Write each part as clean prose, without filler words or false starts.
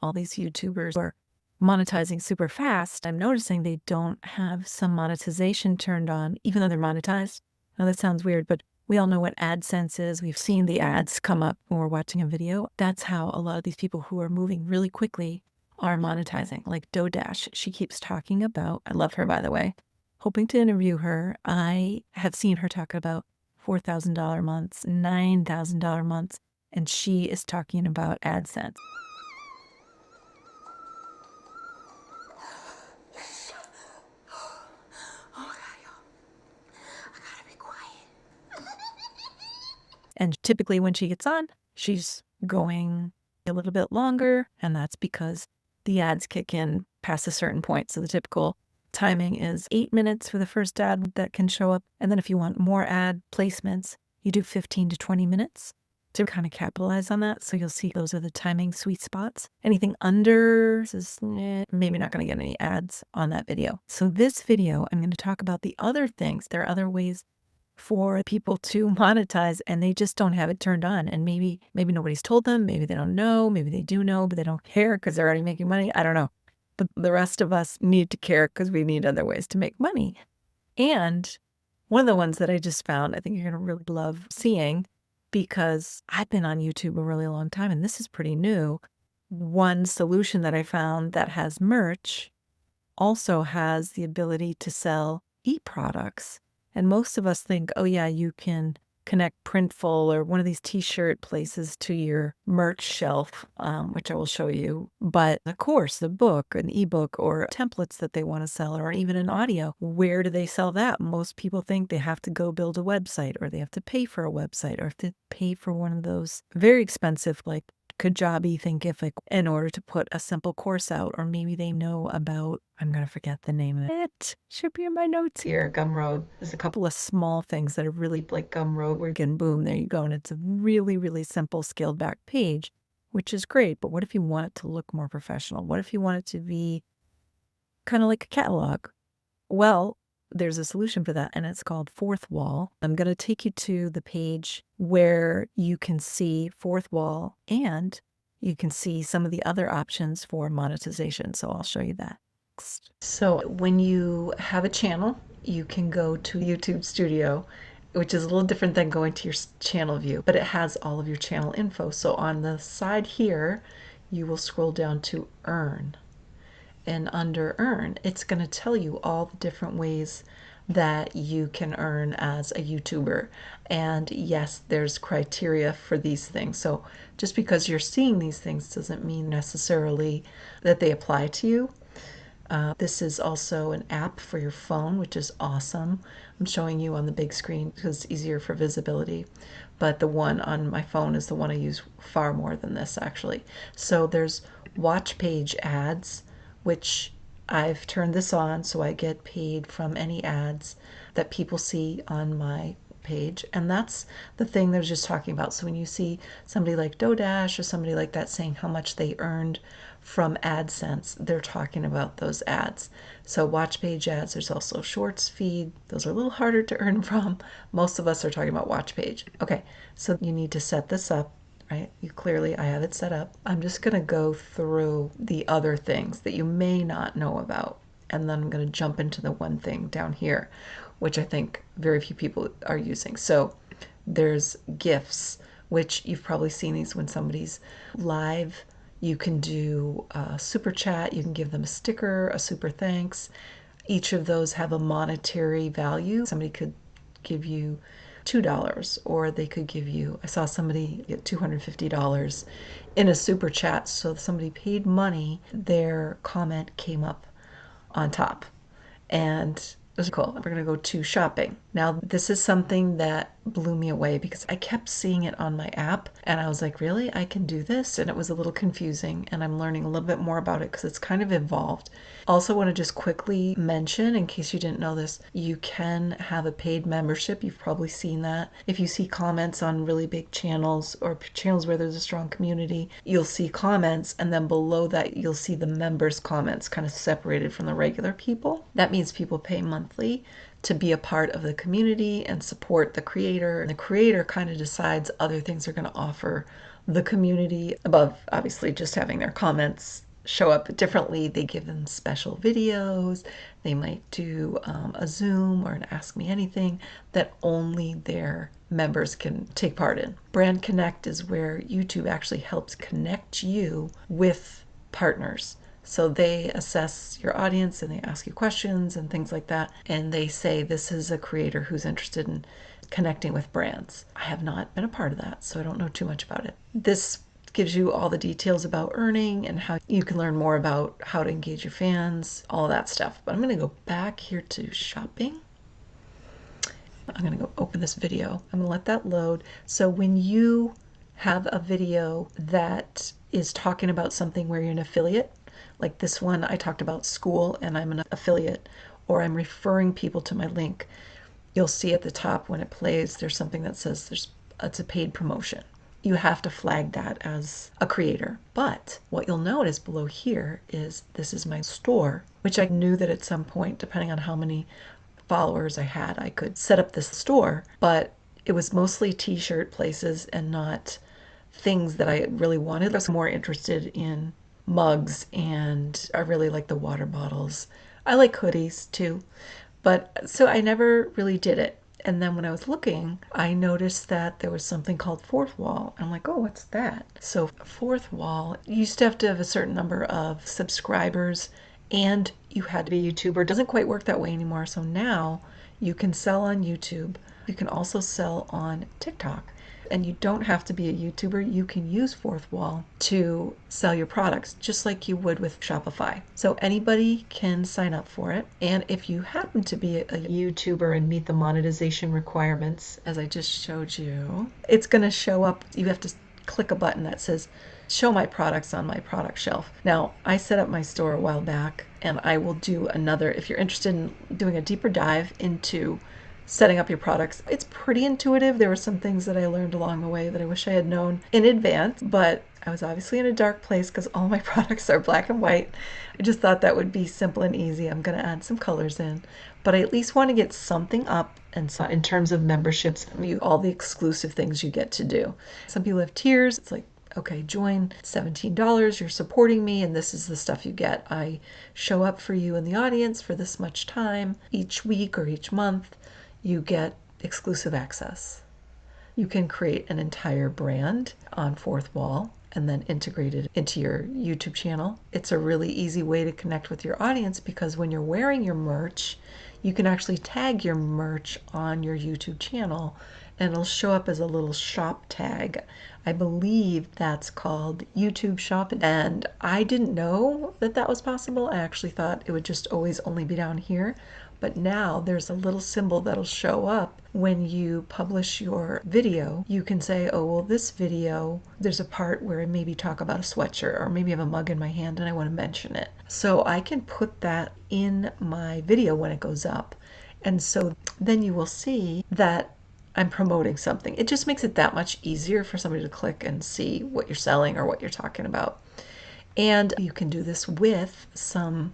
all these YouTubers are monetizing super fast, I'm noticing they don't have some monetization turned on, even though they're monetized. Now that sounds weird, but we all know what AdSense is. We've seen the ads come up when we're watching a video. That's how a lot of these people who are moving really quickly are monetizing. Like DoDash, she keeps talking about, I love her, by the way, hoping to interview her. I have seen her talk about $4,000 months, $9,000 months, and she is talking about AdSense. And typically when she gets on, she's going a little bit longer, and that's because the ads kick in past a certain point. So the typical timing is 8 minutes for the first ad that can show up. And then if you want more ad placements, you do 15 to 20 minutes to kind of capitalize on that. So you'll see those are the timing sweet spots. Anything under is maybe not going to get any ads on that video. So this video, I'm going to talk about the other things. There are other ways for people to monetize, and they just don't have it turned on. And maybe nobody's told them, maybe they don't know, maybe they do know, but they don't care because they're already making money. I don't know. But the rest of us need to care because we need other ways to make money. And one of the ones that I just found, I think you're going to really love seeing, because I've been on YouTube a really long time and this is pretty new. One solution that I found that has merch also has the ability to sell e-products. And most of us think, oh yeah, you can connect Printful or one of these t-shirt places to your merch shelf, which I will show you. But a course, the book, an ebook, or templates that they want to sell, or even an audio, where do they sell that? Most people think they have to go build a website, or they have to pay for a website, or have to pay for one of those very expensive, like Kajabi Thinkific, in order to put a simple course out. Or maybe they know about, I'm going to forget the name of it. Should be in my notes here. Gumroad. There's a couple of small things that are really like Gumroad where you can boom, there you go. And it's a really, really simple scaled back page, which is great. But what if you want it to look more professional? What if you want it to be kind of like a catalog? Well, there's a solution for that, and it's called Fourth Wall. I'm going to take you to the page where you can see Fourth Wall, and you can see some of the other options for monetization. So I'll show you that next. So when you have a channel, you can go to YouTube Studio, which is a little different than going to your channel view, but it has all of your channel info. So on the side here, you will scroll down to Earn. And under Earn, it's going to tell you all the different ways that you can earn as a YouTuber. And yes, there's criteria for these things. So just because you're seeing these things doesn't mean necessarily that they apply to you. This is also an app for your phone, which is awesome. I'm showing you on the big screen because it's easier for visibility. But the one on my phone is the one I use far more than this, actually. So there's watch page ads, which I've turned this on so I get paid from any ads that people see on my page. And that's the thing that I was just talking about. So when you see somebody like DoDash or somebody like that saying how much they earned from AdSense, they're talking about those ads. So watch page ads, there's also shorts feed. Those are a little harder to earn from. Most of us are talking about watch page. Okay, so you need to set this up, right? I have it set up. I'm just going to go through the other things that you may not know about. And then I'm going to jump into the one thing down here, which I think very few people are using. So there's gifts, which you've probably seen these when somebody's live. You can do a super chat. You can give them a sticker, a super thanks. Each of those have a monetary value. Somebody could give you $2, or they could give you, I saw somebody get $250 in a super chat. So if somebody paid money, their comment came up on top. And it was cool. We're going to go to shopping. Now, this is something that blew me away because I kept seeing it on my app and I was like, really? I can do this? And it was a little confusing, and I'm learning a little bit more about it because it's kind of evolved. Also want to just quickly mention, in case you didn't know this, you can have a paid membership. You've probably seen that. If you see comments on really big channels or channels where there's a strong community, you'll see comments, and then below that you'll see the members' comments kind of separated from the regular people. That means people pay monthly to be a part of the community and support the creator. And the creator kind of decides other things they're going to offer the community above, obviously, just having their comments show up differently. They give them special videos. They might do a Zoom or an Ask Me Anything that only their members can take part in. Brand Connect is where YouTube actually helps connect you with partners. So they assess your audience and they ask you questions and things like that. And they say, this is a creator who's interested in connecting with brands. I have not been a part of that, so I don't know too much about it. This gives you all the details about earning and how you can learn more about how to engage your fans, all that stuff. But I'm going to go back here to shopping. I'm going to go open this video. I'm going to let that load. So when you have a video that is talking about something where you're an affiliate, like this one, I talked about school and I'm an affiliate, or I'm referring people to my link, you'll see at the top when it plays, there's something that says it's a paid promotion. You have to flag that as a creator. But what you'll notice below here is this is my store, which I knew that at some point, depending on how many followers I had, I could set up this store, but it was mostly t-shirt places and not things that I really wanted. I was more interested in mugs, and I really like the water bottles. I like hoodies too, but so I never really did it. And then when I was looking, I noticed that there was something called Fourth Wall. I'm like, oh, what's that? So Fourth Wall, you used to have a certain number of subscribers and you had to be a YouTuber. It doesn't quite work that way anymore. So now you can sell on YouTube. You can also sell on TikTok. And you don't have to be a YouTuber. You can use Fourth Wall to sell your products, just like you would with Shopify. So anybody can sign up for it. And if you happen to be a YouTuber and meet the monetization requirements, as I just showed you, it's going to show up. You have to click a button that says, show my products on my product shelf. Now, I set up my store a while back, and I will do another, if you're interested in doing a deeper dive into setting up your products. It's pretty intuitive. There were some things that I learned along the way that I wish I had known in advance, but I was obviously in a dark place because all my products are black and white. I just thought that would be simple and easy. I'm going to add some colors in, but I at least want to get something up. And so in terms of memberships, all the exclusive things you get to do. Some people have tiers. It's like, okay, join $17, you're supporting me, and this is the stuff you get. I show up for you in the audience for this much time each week or each month. You get exclusive access. You can create an entire brand on Fourth Wall and then integrate it into your YouTube channel. It's a really easy way to connect with your audience because when you're wearing your merch, you can actually tag your merch on your YouTube channel and it'll show up as a little shop tag. I believe that's called YouTube Shop, and I didn't know that that was possible. I actually thought it would just always only be down here. But now there's a little symbol that'll show up when you publish your video. You can say, oh, well, this video, there's a part where I maybe talk about a sweatshirt or maybe I have a mug in my hand and I want to mention it. So I can put that in my video when it goes up. And so then you will see that I'm promoting something. It just makes it that much easier for somebody to click and see what you're selling or what you're talking about. And you can do this with some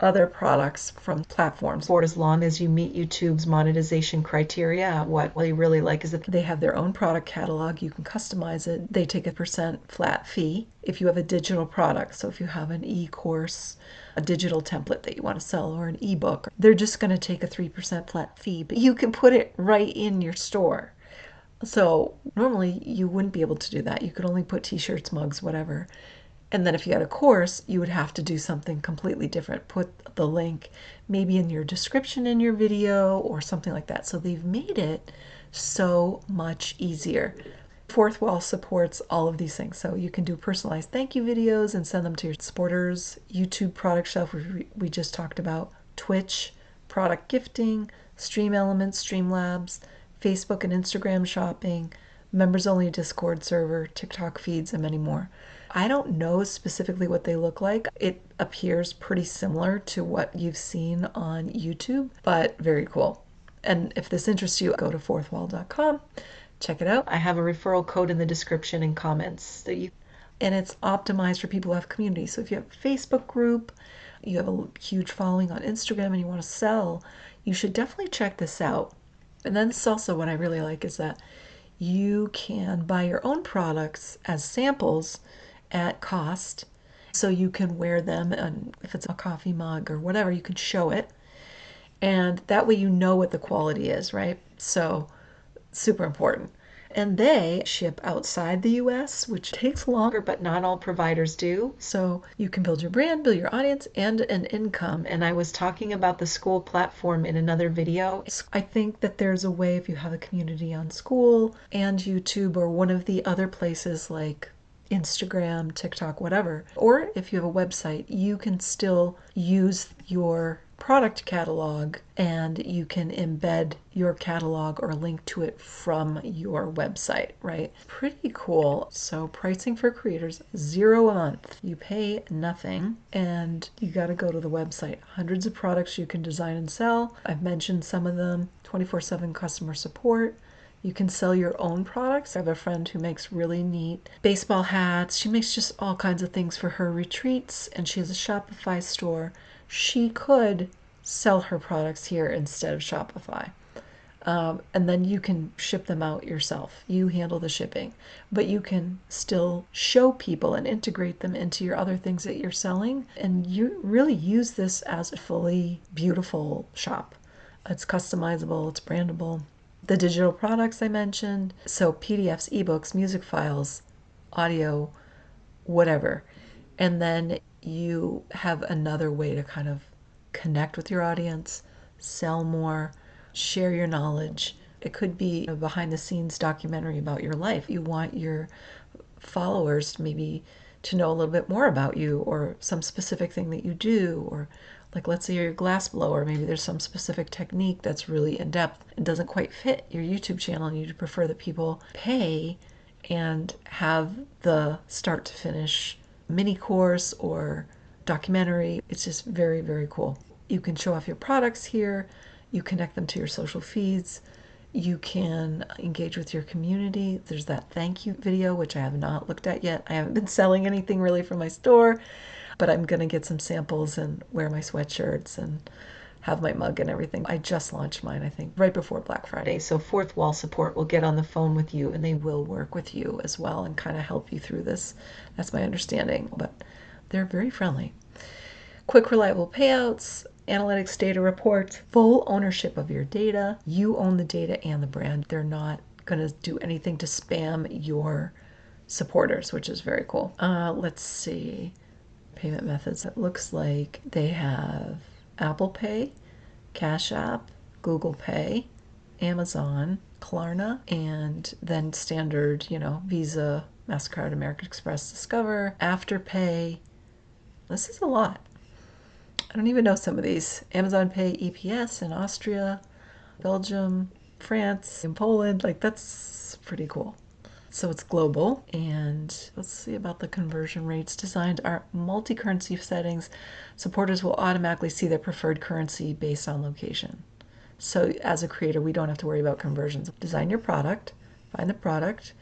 other products from platforms. For as long as you meet YouTube's monetization criteria, what they really like is that they have their own product catalog. You can customize it. They take a % flat fee if you have a digital product. So if you have an e-course, a digital template that you want to sell, or an ebook, they're just going to take a 3% flat fee, but you can put it right in your store. So normally you wouldn't be able to do that. You could only put t-shirts, mugs, whatever. And then if you had a course, you would have to do something completely different. Put the link maybe in your description in your video or something like that. So they've made it so much easier. Fourth Wall supports all of these things. So you can do personalized thank you videos and send them to your supporters. YouTube product shelf, which we just talked about. Twitch, product gifting, Stream Elements, Streamlabs, Facebook and Instagram shopping, members only Discord server, TikTok feeds, and many more. I don't know specifically what they look like. It appears pretty similar to what you've seen on YouTube, but very cool. And if this interests you, go to fourthwall.com, check it out. I have a referral code in the description and comments and it's optimized for people who have communities. So if you have a Facebook group, you have a huge following on Instagram and you want to sell, you should definitely check this out. And then this also what I really like is that you can buy your own products as samples at cost. So you can wear them, and if it's a coffee mug or whatever, you can show it. And that way you know what the quality is, right? So super important. And they ship outside the US, which takes longer, but not all providers do. So you can build your brand, build your audience, and an income. And I was talking about the school platform in another video. I think that there's a way, if you have a community on school and YouTube or one of the other places like Instagram, TikTok, whatever, or if you have a website, you can still use your product catalog and you can embed your catalog or link to it from your website, right? Pretty cool. So pricing for creators, $0 a month. You pay nothing and you got to go to the website. Hundreds of products you can design and sell. I've mentioned some of them. 24/7 customer support. You can sell your own products. I have a friend who makes really neat baseball hats. She makes just all kinds of things for her retreats, and she has a Shopify store. She could sell her products here instead of Shopify. And then you can ship them out yourself. You handle the shipping, but you can still show people and integrate them into your other things that you're selling. And you really use this as a fully beautiful shop. It's customizable, it's brandable. The digital products I mentioned, so PDFs, ebooks, music files, audio, whatever. And then you have another way to kind of connect with your audience, sell more, share your knowledge. It could be a behind the scenes documentary about your life. You want your followers maybe to know a little bit more about you or some specific thing that you do, or like let's say you're a glass blower, maybe there's some specific technique that's really in depth and doesn't quite fit your YouTube channel and you'd prefer that people pay and have the start to finish mini course or documentary. It's just very, very cool. You can show off your products here. You connect them to your social feeds. You can engage with your community. There's that thank you video, which I have not looked at yet. I haven't been selling anything really from my store, but I'm going to get some samples and wear my sweatshirts and have my mug and everything. I just launched mine, I think, right before Black Friday. So Fourth Wall Support will get on the phone with you and they will work with you as well and kind of help you through this. That's my understanding, but they're very friendly. Quick, reliable payouts, analytics, data reports, full ownership of your data. You own the data and the brand. They're not going to do anything to spam your supporters, which is very cool. Let's see. Payment methods. It looks like they have Apple Pay, Cash App, Google Pay, Amazon, Klarna, and then standard, Visa, MasterCard, American Express, Discover, Afterpay. This is a lot. I don't even know some of these. Amazon Pay, EPS in Austria, Belgium, France, and Poland. Like, that's pretty cool. So it's global. And let's see about the conversion rates. Designed are multi-currency settings. Supporters will automatically see their preferred currency based on location. So as a creator, we don't have to worry about conversions. Design your product, find the product,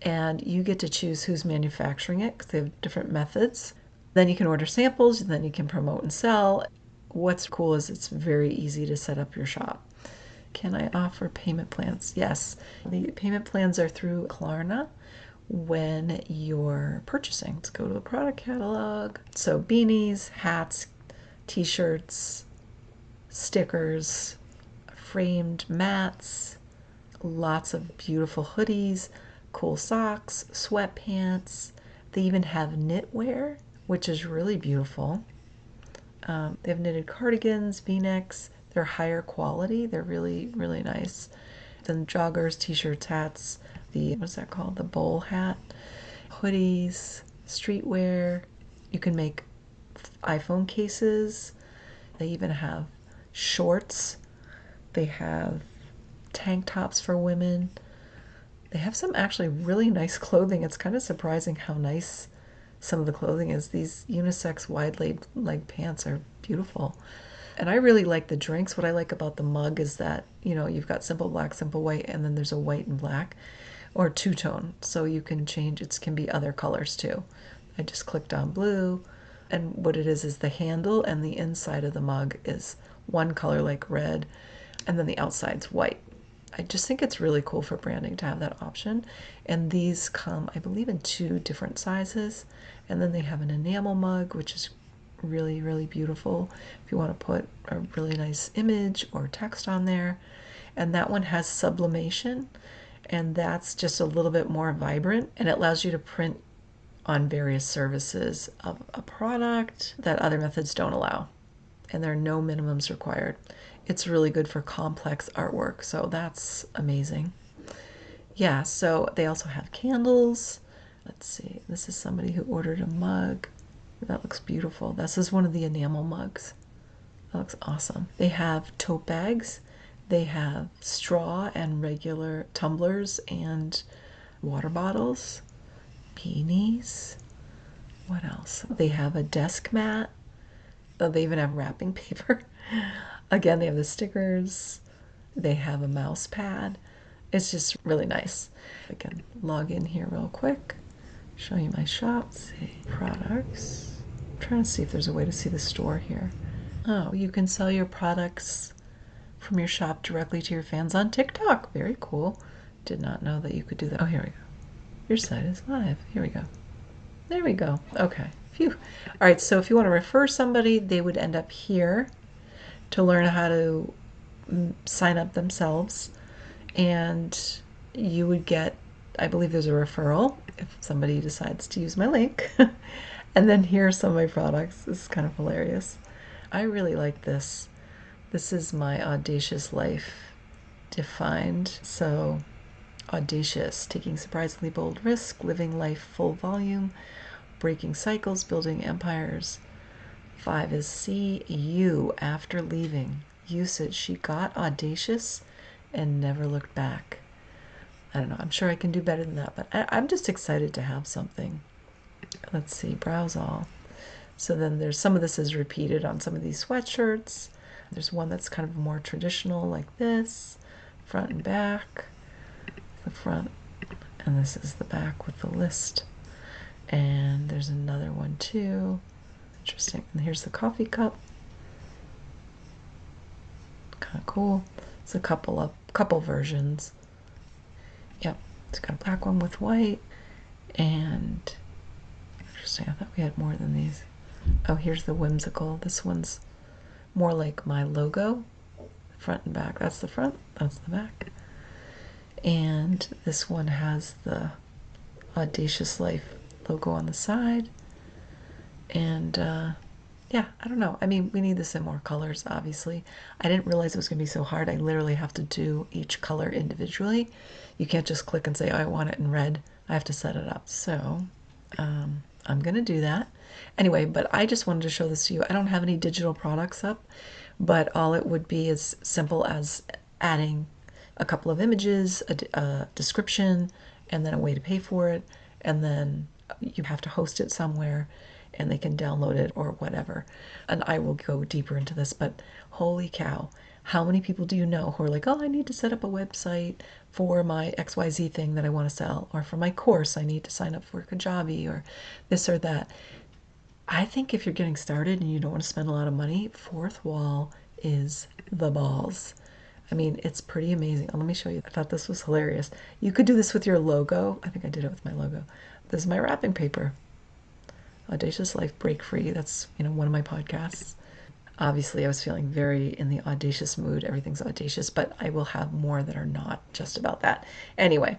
and you get to choose who's manufacturing it because they have different methods. Then you can order samples, and then you can promote and sell. What's cool is it's very easy to set up your shop. Can I offer payment plans? Yes. The payment plans are through Klarna when you're purchasing. Let's go to the product catalog. So beanies, hats, t-shirts, stickers, framed mats, lots of beautiful hoodies, cool socks, sweatpants. They even have knitwear, which is really beautiful. They have knitted cardigans, v-necks. They're higher quality. They're really, really nice. Then joggers, t-shirts, hats, what's that called? The bowl hat, hoodies, streetwear. You can make iPhone cases. They even have shorts. They have tank tops for women. They have some actually really nice clothing. It's kind of surprising how nice some of the clothing is. These unisex wide leg pants are beautiful. And I really like the drinks. What I like about the mug is that, you've got simple black, simple white, and then there's a white and black or two-tone. So you can change, it can be other colors too. I just clicked on blue. And what it is the handle and the inside of the mug is one color like red, and then the outside's white. I just think it's really cool for branding to have that option. And these come, I believe, in 2 different sizes. And then they have an enamel mug, which is really, really beautiful if you want to put a really nice image or text on there. And that one has sublimation, and that's just a little bit more vibrant, and it allows you to print on various services of a product that other methods don't allow. And there are no minimums required. It's really good for complex artwork, so that's amazing. Yeah, so they also have candles. Let's see, this is somebody who ordered a mug. That looks beautiful. This is one of the enamel mugs. That looks awesome. They have tote bags. They have straw and regular tumblers and water bottles, beanies. What else? They have a desk mat. Oh, they even have wrapping paper. Again, they have the stickers. They have a mouse pad. It's just really nice. I can log in here real quick, show you my shop. See, products. I'm trying to see if there's a way to see the store here. Oh, you can sell your products from your shop directly to your fans on TikTok. Very cool. Did not know that you could do that. Oh, here we go. Your site is live. Here we go. There we go. Okay. Phew. All right, so if you want to refer somebody, they would end up here to learn how to sign up themselves. And you would get, I believe there's a referral if somebody decides to use my link. And then here are some of my products. This is kind of hilarious. I really like this. This is my audacious life defined. So audacious, taking surprisingly bold risk, living life full volume, breaking cycles, building empires. 5 is see you after leaving. Usage, she got audacious and never looked back. I don't know, I'm sure I can do better than that, but I'm just excited to have something. Let's see, browse all. So then there's some of this is repeated on some of these sweatshirts. There's one that's kind of more traditional like this, front and back. The front, and this is the back with the list. And there's another one too. Interesting. And here's the coffee cup. Kind of cool. It's a couple versions. Yep, it's got a black one with white. And interesting, I thought we had more than these. Oh, here's the whimsical. This one's more like my logo, front and back. That's the front, that's the back. And this one has the Audacious Life logo on the side. And yeah, I don't know. I mean, we need this in more colors, obviously. I didn't realize it was going to be so hard. I literally have to do each color individually. You can't just click and say, oh, I want it in red. I have to set it up. So I'm going to do that. Anyway, but I just wanted to show this to you. I don't have any digital products up, but all it would be is simple as adding a couple of images, a description, and then a way to pay for it. And then you have to host it somewhere and they can download it or whatever. And I will go deeper into this, but holy cow, how many people do you know who are like, oh, I need to set up a website for my XYZ thing that I want to sell, or for my course, I need to sign up for Kajabi or this or that. I think if you're getting started and you don't want to spend a lot of money, Fourth Wall is the balls. I mean, it's pretty amazing. Let me show you. I thought this was hilarious. You could do this with your logo. I think I did it with my logo. This is my wrapping paper. Audacious Life Break Free. That's, one of my podcasts. Obviously, I was feeling very in the audacious mood. Everything's audacious, but I will have more that are not just about that. Anyway,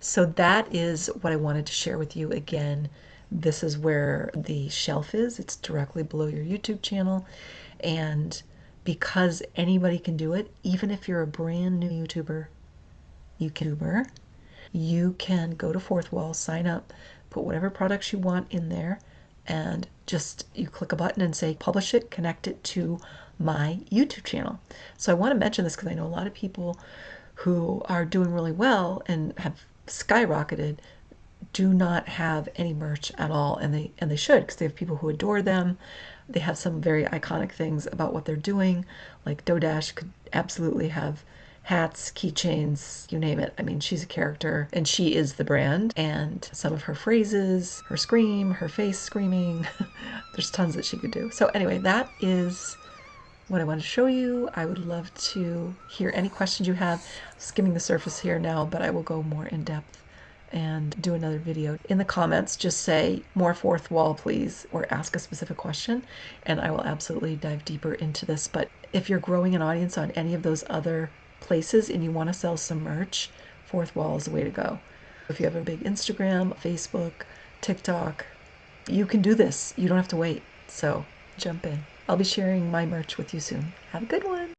so that is what I wanted to share with you again. This is where the shelf is. It's directly below your YouTube channel. And because anybody can do it, even if you're a brand new YouTuber, you can go to Fourth Wall, sign up, put whatever products you want in there, and just you click a button and say publish it, connect it to my YouTube channel. So I want to mention this because I know a lot of people who are doing really well and have skyrocketed do not have any merch at all, and they should, because they have people who adore them. They have some very iconic things about what they're doing. Like Dodash could absolutely have hats, keychains, you name it. I mean, she's a character and she is the brand. And some of her phrases, her scream, her face screaming, there's tons that she could do. So anyway, that is what I want to show you. I would love to hear any questions you have. Skimming the surface here now, but I will go more in depth and do another video. In the comments, just say more fourth wall, please, or ask a specific question, and I will absolutely dive deeper into this. But if you're growing an audience on any of those other places and you want to sell some merch, fourth wall is the way to go. If you have a big Instagram, Facebook, TikTok, you can do this. You don't have to wait. So jump in. I'll be sharing my merch with you soon. Have a good one.